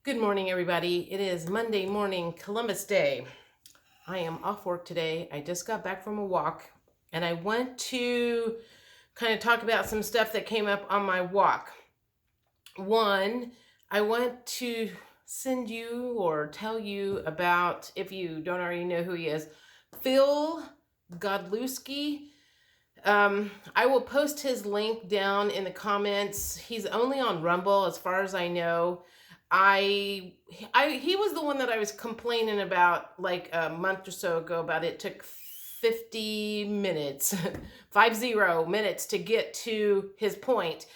Good morning, everybody. It is Monday morning, Columbus Day. I am off work today. I just got back from a walk and I want to kind of talk about some stuff that came up on my walk. One, I want to send you or tell you about, if you don't already know who he is, Phil Godlewski. I will post his link down in the comments. He's only on Rumble as far as I know. He was the one that I was complaining about like a month or so ago about it took 50 minutes, 50 minutes to get to his point.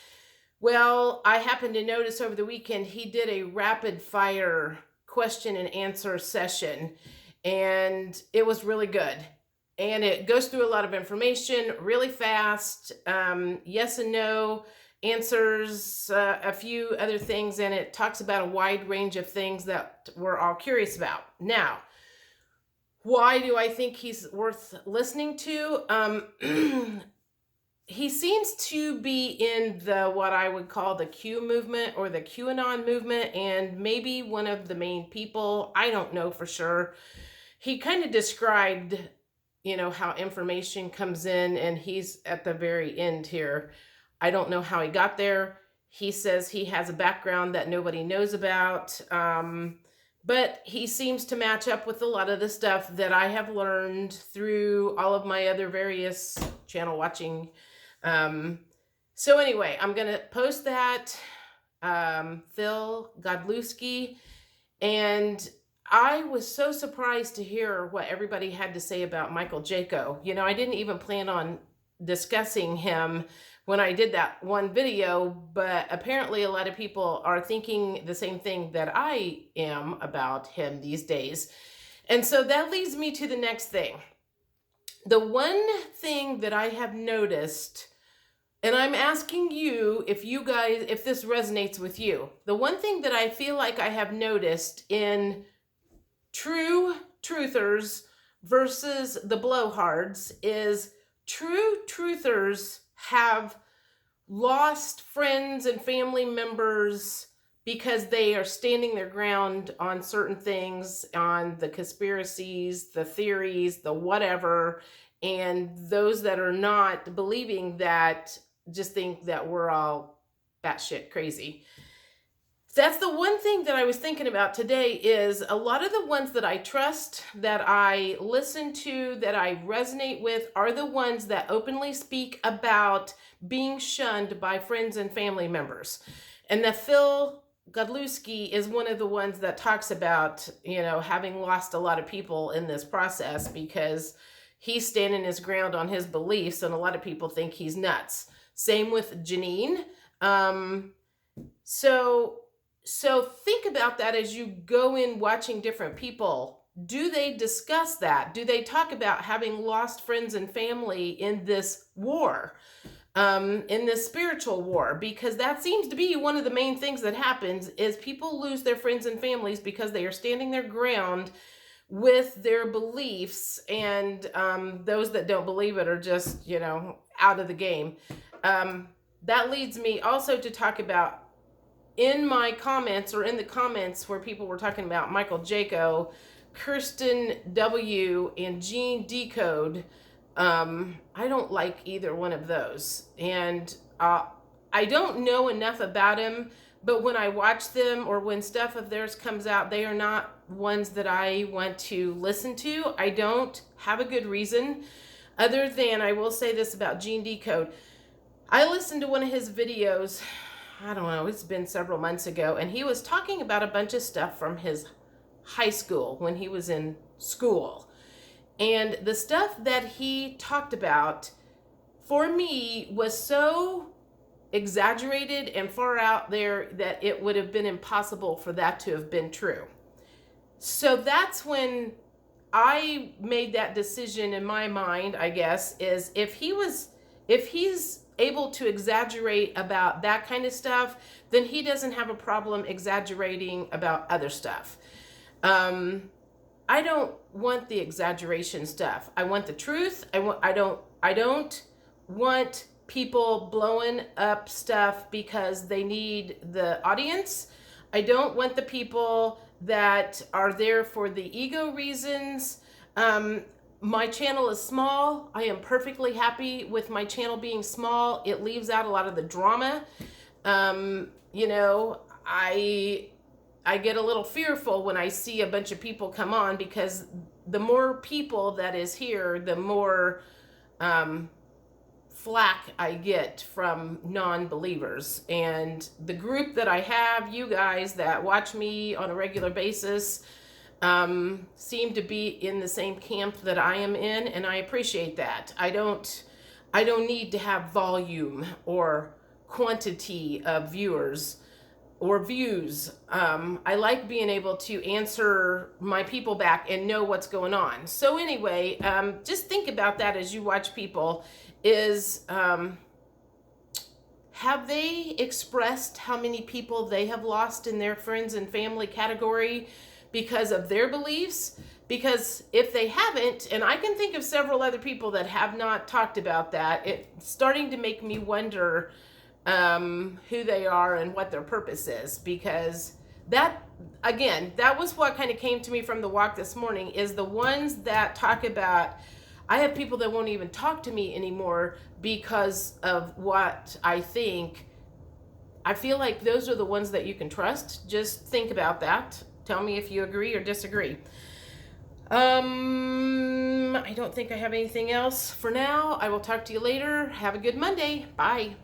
Well, I happened to notice over the weekend he did a rapid fire question and answer session, and it was really good. And it goes through a lot of information really fast, yes and no answers, a few other things, and it talks about a wide range of things that we're all curious about. Now, why do I think he's worth listening to? He seems to be in the what I would call the Q movement or the QAnon movement, and maybe one of the main people. I don't know for sure. He kind of described, how information comes in, and he's at the very end here. I don't know how he got there. He says he has a background that nobody knows about, but he seems to match up with a lot of the stuff that I have learned through all of my other various channel watching. So anyway, I'm going to post that, Phil Godlewski, and I was so surprised to hear what everybody had to say about Michael Jaco. I didn't even plan on discussing him when I did that one video, but apparently a lot of people are thinking the same thing that I am about him these days. And so that leads me to the next thing. The one thing that I have noticed, and I'm asking you if this resonates with you, the one thing that I feel like I have noticed in true truthers versus the blowhards is true truthers have lost friends and family members because they are standing their ground on certain things, on the conspiracies, the theories, the whatever, and those that are not believing that just think that we're all batshit crazy. That's the one thing that I was thinking about today is a lot of the ones that I trust, that I listen to, that I resonate with are the ones that openly speak about being shunned by friends and family members. And that Phil Godlewski is one of the ones that talks about, having lost a lot of people in this process because he's standing his ground on his beliefs and a lot of people think he's nuts. Same with Janine. So think about that as you go in watching different people. Do they discuss that? Do they talk about having lost friends and family in this war, in this spiritual war? Because that seems to be one of the main things that happens is people lose their friends and families because they are standing their ground with their beliefs, and those that don't believe it are just, out of the game. That leads me also to talk about in my comments or in the comments where people were talking about Michael Jaco, Kirsten W, and Gene Decode. I don't like either one of those. And I don't know enough about him, but when I watch them or when stuff of theirs comes out, they are not ones that I want to listen to. I don't have a good reason other than I will say this about Gene Decode. I listened to one of his videos, I don't know, it's been several months ago, and he was talking about a bunch of stuff from his high school when he was in school. And the stuff that he talked about, for me, was so exaggerated and far out there that it would have been impossible for that to have been true. So that's when I made that decision in my mind, I guess, is if he's able to exaggerate about that kind of stuff, then he doesn't have a problem exaggerating about other stuff. I don't want the exaggeration stuff. I want the truth. I don't want people blowing up stuff because they need the audience. I don't want the people that are there for the ego reasons. My channel is small. I am perfectly happy with my channel being small. It leaves out a lot of the drama. You know, I get a little fearful when I see a bunch of people come on, because the more people that is here, the more flack I get from non-believers. And the group that I have, you guys that watch me on a regular basis, seem to be in the same camp that I am in, and I appreciate that. I don't need to have volume or quantity of viewers or views. I like being able to answer my people back and know what's going on. So anyway, just think about that as you watch people. Is have they expressed how many people they have lost in their friends and family category because of their beliefs? Because if they haven't, and I can think of several other people that have not talked about that, it's starting to make me wonder who they are and what their purpose is. Because that, again, that was what kind of came to me from the walk this morning, is the ones that talk about, I have people that won't even talk to me anymore because of what I think. I feel like those are the ones that you can trust. Just think about that. Tell me if you agree or disagree. I don't think I have anything else for now. I will talk to you later. Have a good Monday. Bye.